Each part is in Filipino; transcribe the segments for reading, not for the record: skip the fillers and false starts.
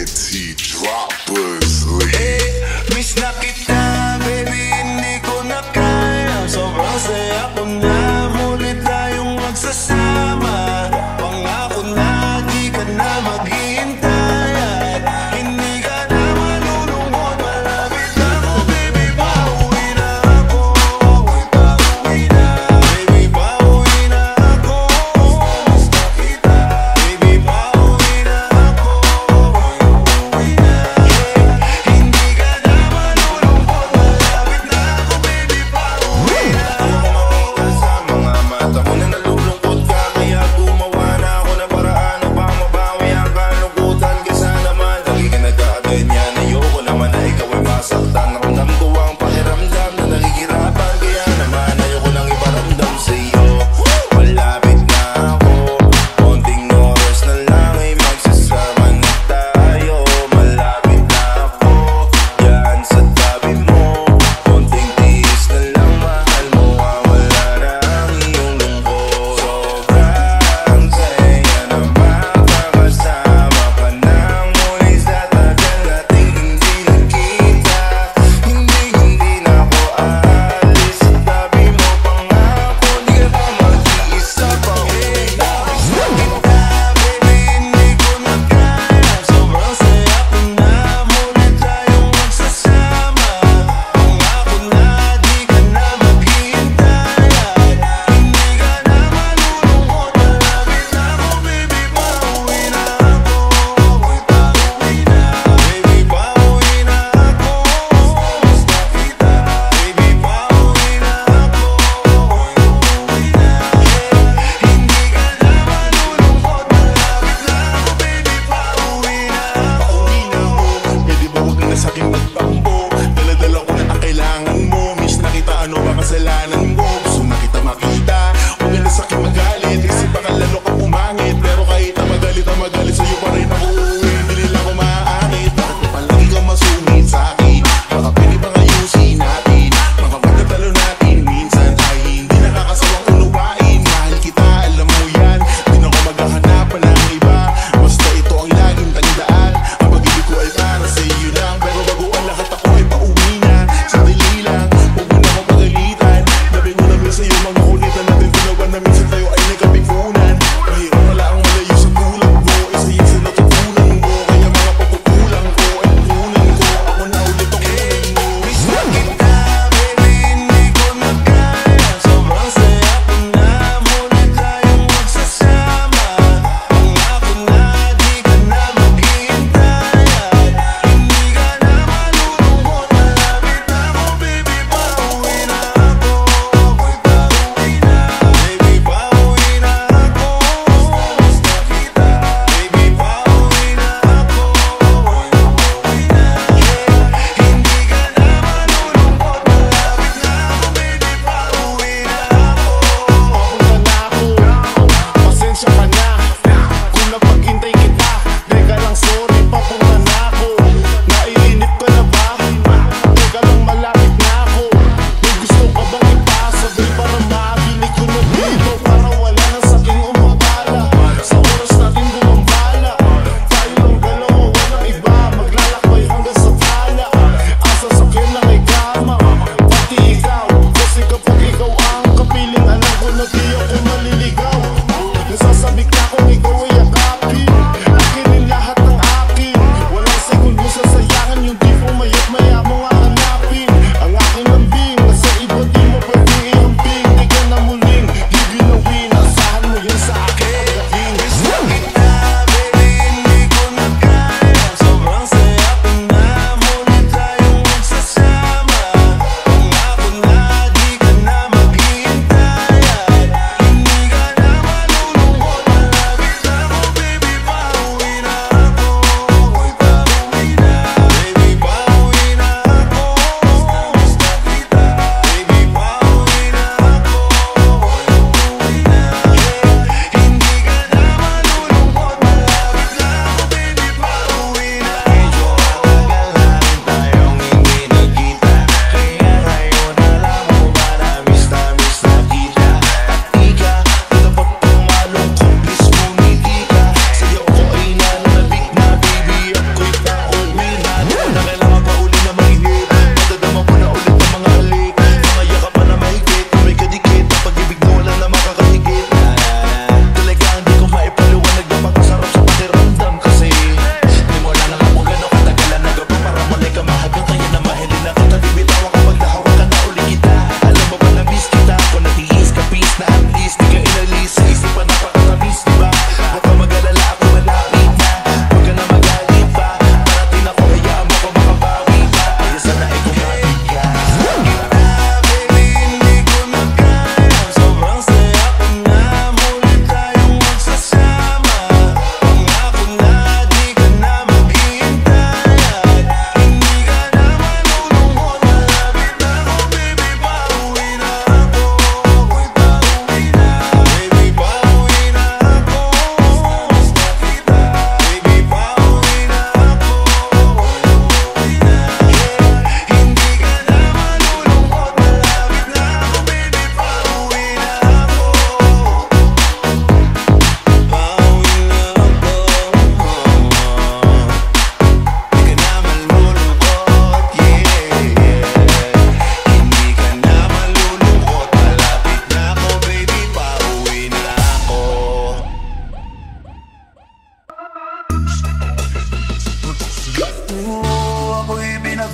panty droppers. Miss na kita, baby, hindi ko na kaya. Sobrang saya ko na muli tayong magsasama. Pangako na di ka na maghihintay at hindi ka na malulungkot. Malapit na ako, baby, pauwi na ako. Pauwi na, baby, pauwi na ako. Miss na kita, baby, pauwi na ako. Pauwi na, hindi ka na malulungkot. Malapit na ako, baby, pauwi na ako. Sa mga mata ko na nalulungkot ka, kaya gumawa na ako ng paraan upang mabawi ang kalungkutan.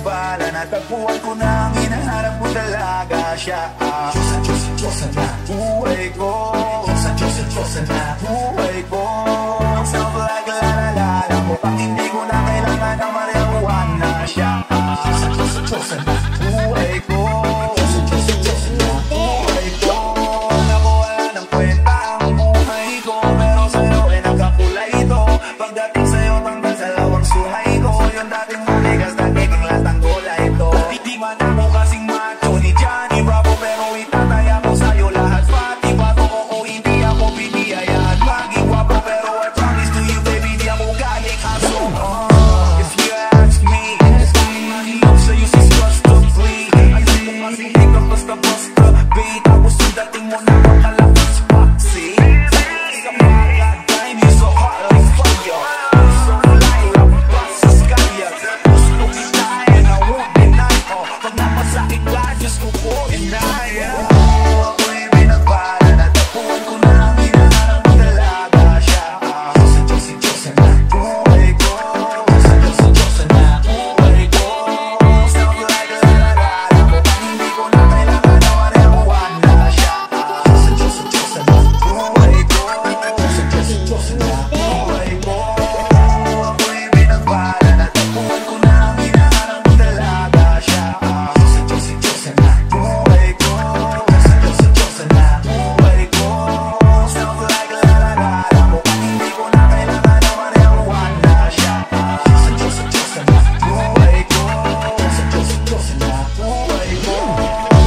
pinagpala, natagpuan ko na ang hinahanap ko talaga siya. Diyosa na buhay ko, Diyosa na buhay ko. Sounds like la-la-la, mukhang hindi ko na kailangan na marihuan na siya. Diyosa na buhay ko, Diyosa na buhay ko. Naku, wala ng kwenta ang buhay ko, pero sa'yo ay nagkakulay ito. Pagdating sa'yo, tanggal sa lawang suhay ko. Yung dating manigas, nagiging latang gulay ito. Di man ako kasing macho ni Johnny Bravo, pero itataya ko sa'yo lahat. Pati bato ko kung hindi ako biniyayaan maging guwapo, pero I promise to you, baby, di ako galing aso. If you ask me, mahirap sa'yo si Stress to Free. Ayaw mo kasing higap basta-basta, babe. Tapos yung dating mo na makalakas pa. See? Sa mga time, you're so hot like fire. So fly, labas sa skaya. Gusto kita and I won't deny. Pag napasakit ka, just ko po inaya. Ako'y pinagpala, natagpuan ko na ang hinahanap ko talaga siya. Diyosa na buhay ko, Diyosa na buhay ko. Sounds like la-la-la, mukhang hindi ko na kailangan na marihuan na siya. Diyosa na buhay ko, Diyosa na buhay ko. Ako'y pinagpala, natagpuan ko na ang hinahanap ko talaga siya. Diyosa na buhay ko, Diyosa na buhay ko. Sounds like la-la-la, mukhang hindi ko na kailangan na marihuan na siya. Diyosa na buhay ko, Diyosa na buhay ko.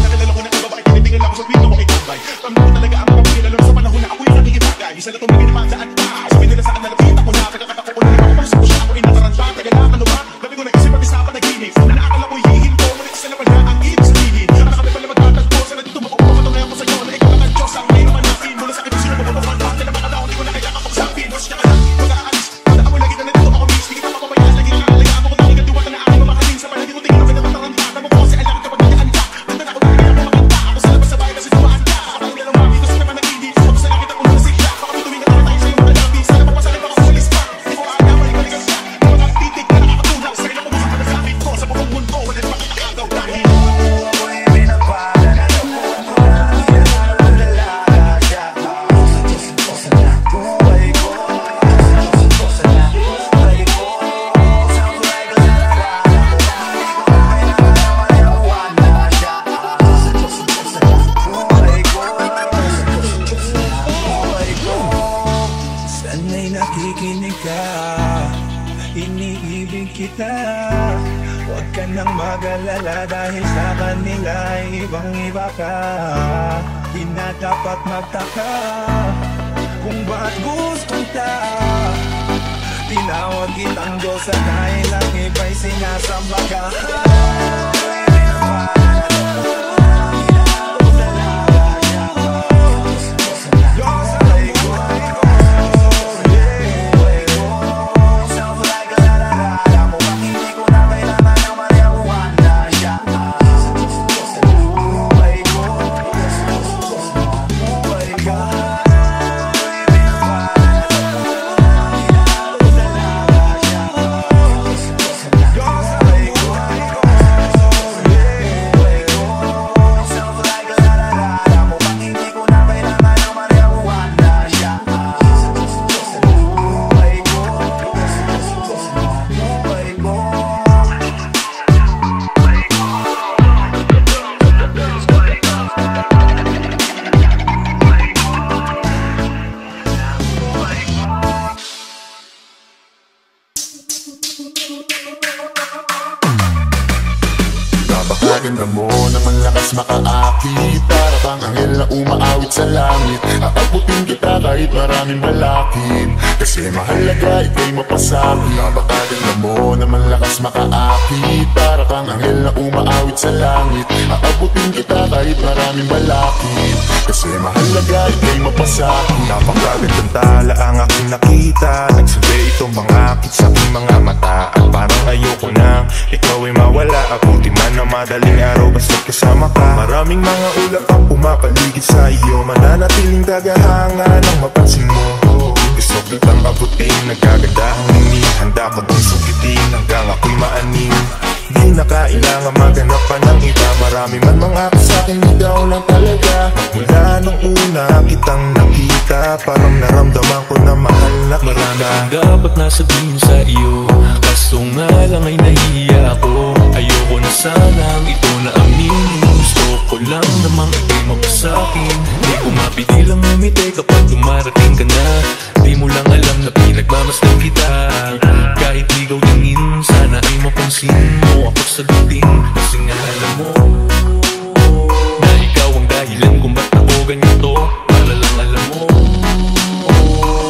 Nakalala ko na iba, bakit tinitingnan lang ako sa pinto mo kay Tambay. Tanda ko talaga ang mga pinalalo sa panahon na ako yung naging ibagay. Isa na tumingin naman saan pa, sabi nila sa akin na nakita ko na. Kagkakata ko na rin ako, malasap ko siya, ako inataranta. Taga na ano ba, gabi ko nag-isip at isa pa nag-inig. Na naakala ko hihin ko, ngunit isa naman na ang ibig sabihin. Na kami pala magtatagpo, sana dito makukumatong ako sa'yo. Na ikaw lang ang Diyos, ang may namanapin. Mula sa akin kung sino mabubukan pa, na mga taon, di ko na kailangan pagsapin. Diyos ka ka lang, mag-aalis. Tandaan mo lagi na nandito ako, miss. Di kita mapabayas, lagi na kalagaan mo kung tawag ang diwata na aking mamahalin. Sa palagi ko tingin ako na mataranta. Tama ko kasi alam kapag nagaan ka. Tanda na ako na kaya ako makanta. Ako sa labas sa bahay na sinuwaan ka. Kapag nilang mami, kasi naman nag-ibig. Tapos na nakita ko na sigla. Baka tuwing na tayo sa'yo mga labi. Sana papasalit ako sa list pa. Di ko alam, balik-balikan ka. Yung mga titig na nakakatulaw. Sa ilang umusap na sa amin ko. Sa buong mundo, wala na makakagaw dahil Ako'y pinagpala, natagpuan ko na ang hinahanap ko talaga siya. Diyosa na buhay ko, Diyosa na buhay ko. Sounds like la-la-la, mukhang hindi ko na kailangan na marihuan na siya. Diyosa na buhay ko, Diyosa na buhay ko. Sana'y nakikinig ka, iniibig kita. Huwag ka nang mag-alala dahil sa kanila ay ibang-iba ka. Di na dapat magtaka kung ba't gustong ta. Tinawag kitang Diyosa dahil ang iba'y sinasamba ka. Diyosa na buhay ko, sounds like la-la-la, mukhang hindi ko na kailangan na marihuan na siya. Diyosa na buhay ko, Diyosa na buhay ko. Ako'y pinagpala, natagpuan ko na ang hinahanap ko talaga siya. Diyosa na buhay ko, buhay ko. Sounds like la-la-la, mukhang hindi ko na kailangan na marihuan na siya. Diyosa na buhay ko, Diyosa na buhay ko. Napakaganda mo naman lakas makaakit. Para bang anghel na umaawit sa langit. Aabutin kita kahit maraming balakid. Kasi mahalaga ika'y mapasakit. Napakaganda mo naman lakas makaakit. Para bang anghel na umaawit sa langit. Aabutin kita kahit maraming balakid. Kasi mahalaga ika'y mapasakit. Napakagandang tala ang aking nakita. Nagsabi itong mga akit sa aking mga mata. At parang ayoko na ikaw ay mawala. Abuti man na madaling araw basta't kasama ka. Maraming mga ulap ang pumapaligid sa iyo. Mananatiling tagahanga nang mapansin mo. Gusto kitang abutin, nagagandahang ningin. Handa ko itong sukitin hanggang ako'y maaning. Di na kailangan maghanap pa ng iba. Marami man mga sa'kin, ikaw lang talaga. Mula nung una kitang nakita, parang naramdaman ko na mahal na kita. Marami kang dapat nasabihin sa iyo, kaso nga lang ay nahihiya ako. Ayoko na sanang ito na aminin. Gusto ko lang namang ikay mapasakin. Di ko mapigilang umiti kapag dumarating ka na. Di mo lang alam na pinagmamasdan kita. Kahit ligaw tingin, sana ay mapansin mo ako sagutin. Kasi nga alam mo na ikaw ang dahilan kung ba't ako ganito. Para lang alam mo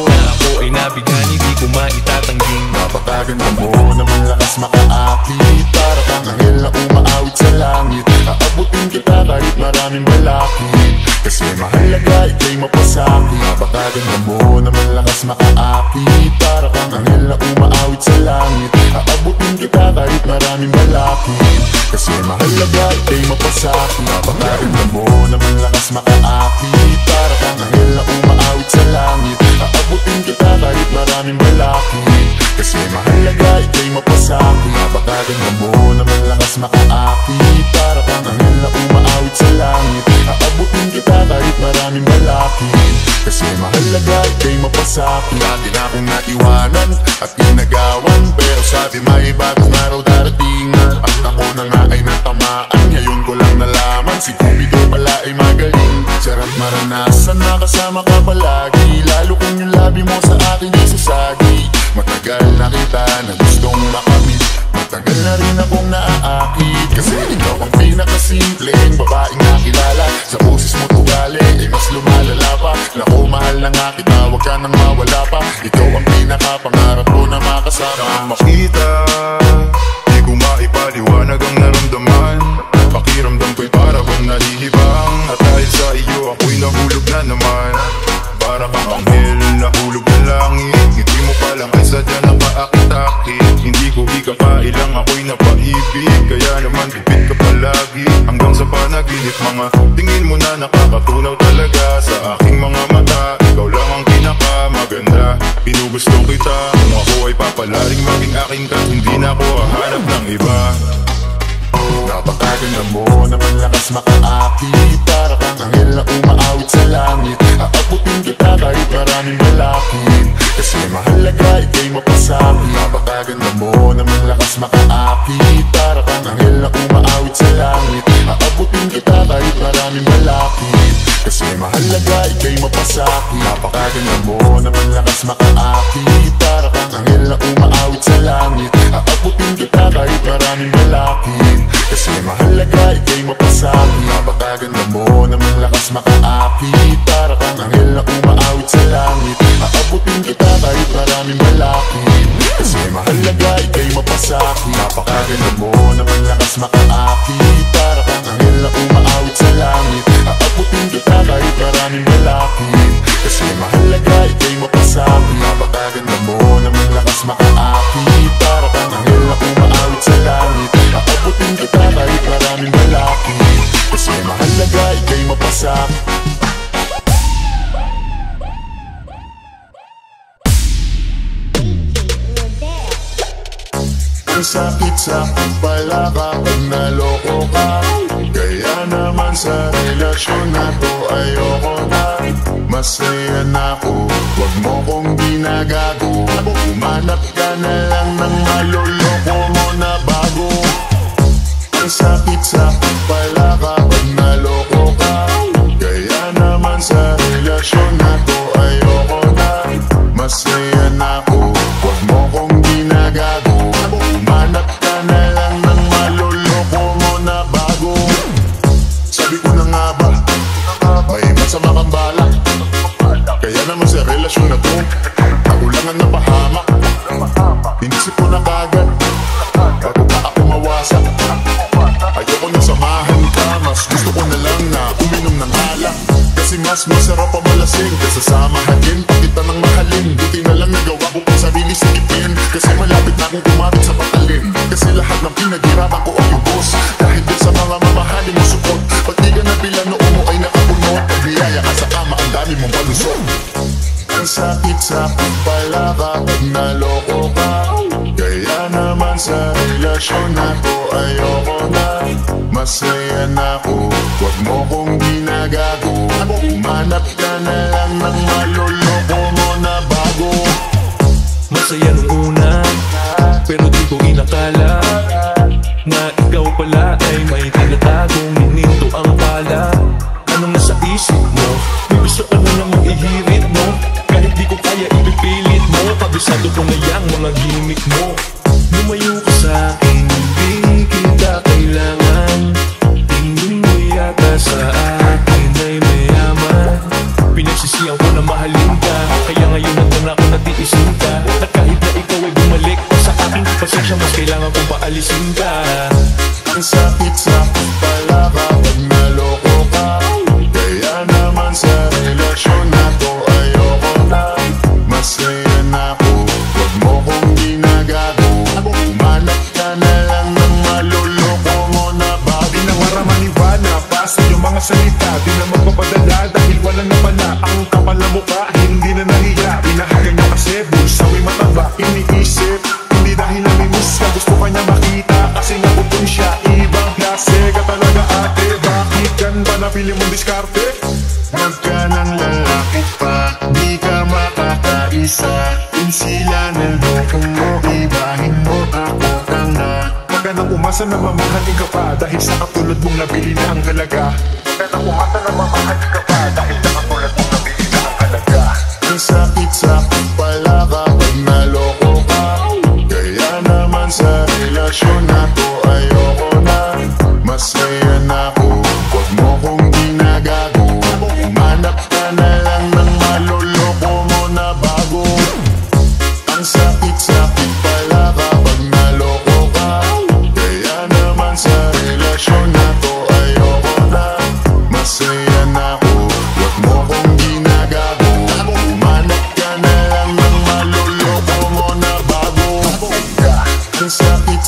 na ako ay nabigyan, hindi ko maitatanggi. Napakaganda mo naman, lakas makaakit. Para kang anghel na umaawit sa langit. Aabutin kita kahit maraming balakid. Kasi mahalaga, ika'y mapasakit. Napakaganda mo naman, lakas makaakit. Para kang anghel na umaawit sa langit. Aabutin kita kahit maraming balakid. Kasi mahalaga, ika'y mapasakit. Napakaganda mo naman, lakas makaakit. Para kang anghel na umaawit sa langit. Aabutin kita kahit maraming balakid. Kasi mahalaga, ika'y mapasakit. Napakaganda mo naman, lakas makaakit. Para kang anghel na umaawit sa langit. Aabutin kita kahit maraming balakid. Kasi mahalaga, ika'y mapasakit. Dati na akong naiwanan at inagawan, pero sabi may bagong araw darating. At ako na nga ay natamaan, ngayon ko lang nalaman si Cupido pala ay magaling. Sarap maranasan, nakasama ka palagi. Lalo kung yung labi mo sa akin ay sasagi. Matagal na kita na gustong makamit. Matagal na rin akong naaakit. Kasi ikaw ang pinakasimpleng babaeng nakilala. Sa boses mo tugali ay mas lumalala pa. Naku, mahal na nga kita, huwag ka nang mawala pa. Ikaw ang pinakapangarap ko na makasama. Makita, di ko maipaliwanag ang naramdaman. Pakiramdam ko'y para bang nahihibang. At dahil sa iyo ako'y nahulog na naman. Para kang anghel, nahulog na langit. Ngiti mo palang ay sadya nakaakit-akit. Hindi ko ikakailang ako'y napaibig. Kaya naman bibit ka palagi. Hanggang sa panaginip, mga tingin mo na nakakatunaw talaga sa aking mga mata. Ikaw lang ang pinakamaganda. Pinugusto kita, kung ako ay papalaring maging akin ka. Hindi na ako hahanap ng iba. Napakaganda mo naman, lakas makaakit. Para kang anghel na umaawit sa langit. Aabutin kita kahit maraming balakid. Kasi mahalaga, ika'y mapasakit. Napakaganda mo naman, lakas makaakit. Para kang anghel na umaawit sa langit. Aabutin kita kahit maraming balakid. Kasi mahalaga, ika'y mapasakit. Napakaganda mo naman, lakas makaakit. Para kang anghel na umaawit sa langit. Aabutin kita kahit maraming balakid. Kasi mahalaga, ika'y mapasakit. Napakaganda mo naman, lakas makaakit. Para kang anghel na umaawit sa langit. Aabutin kita kahit maraming balakid. Kasi mahalaga, ika'y mapasakit. Napakaganda mo naman, lakas makaakit. Para kang anghel na umaawit sa langit. Aabutin kita kahit maraming balakid. Kasi mahalaga, ika'y mapasakit. Napakaganda mo naman, lakas makaakit. Para kang anghel na umaawit sa langit. Aabutin kita kahit maraming balakid. Kasi mahalaga, ika'y mapasakit. Ang sakit-sakit pala kapag naloko ka. Kaya naman sa relasyon na to ayoko na. Masaya na ako, wag mo kong ginagago. Umanap ka na lang ng maloloko mo na bago. Ang sakit-sakit pala kapag naloko ka. Kaya naman sa relasyon na to ayoko na. Masaya na ako, wag mo kong ginagago. Umanap ka na lang ng maloloko mo na bago. Sabi ko na nga ba, may masama kang balak. Kaya naman sa relasyon na to, ako lang ang napahamak. Inisip ko na kagad, bago pa ako mawasak. Ayoko na samahan ka, mas gusto ko na lang na uminom ng alak. Kasi mas masarap pa malasing kaysa samahanin pa kita ng mahalin. Buti na lang nagawa ko pang sarili sikipin. Kasi malapit na akong kumapit sa patalin. Kasi lahat ng pinaghirapan ko ay ubos. Dahil din sa mga mamahalin mo support. Pag di ka nabila noon mo ay nakapunod. Pag niyaya ka sa kama, ang dami mong palusot. Ang sakit-sakit pala kapag naloko ka. Kaya naman sa relasyon na to ayoko na. Masaya na ako, wag mo kong ginagago. Umanap ka na lang ng maloloko mo na bago. Masaya nung una, pero di ko inakala na ikaw pala ay may tinatagong hininto ang pala. Anong nasa isip mo? May gusto ka na namang ihirit mo. Kahit di ko kaya ipipilit mo. Kabisado ko na yang mga gimmick mo. Lumayo ka sa akin, hindi kita kailangan. Tingin mo yata sa akin ay mayaman. Pinagsisiyan ko na mahalin ka, kaya ngayon nandun ako natiisin ka. At kahit na ikaw ay bumalik pa sa akin, pasensya mas kailangan kong paalisin ka. Ang sakit-sakit pala kapag naloko ka. Kaya naman sa relasyon na to ayoko na. Masaya na ako, wag mo kong ginagago. Umanap ka na lang ng maloloko mo na bago. Di na maramaniwana pa sa iyong mga salita. Di na magpapadala dahil walang napala. Ang kapal na mukha, hindi na nahiya. Pinahagan niya kasi bulsawi mataba. Iniisip, hindi dahil namimiss ka. Gusto ka niya makita kasi naputong siya. Ibang klase ka talaga ate. Bakit yan ba napili mong diskarte? Huwag ka ng lalaki pa, di ka makakaisa. Insila ng loko mo, ibahin mo ako ka na. Huwag ka nang umasa na mamahalin ka pa dahil sa katulad mong nabili na ang halaga. Huwag ka nang umasa na mamahalin ka pa dahil sa katulad mong nabili na ang halaga. Ang sakit-sakit pala kapag naloko ka. Kaya naman sa relasyon na to ayoko na. Masaya na ako, wag mo kong ginagago. Umanap ka na lang ng maloloko mo na bago. Ang sakit-sakit pala kapag naloko ka. Kaya naman sa relasyon na to ayoko na. Masaya na ako, wag mo kong ginagago. Umanap ka na lang ng maloloko mo na bago. Ang sakit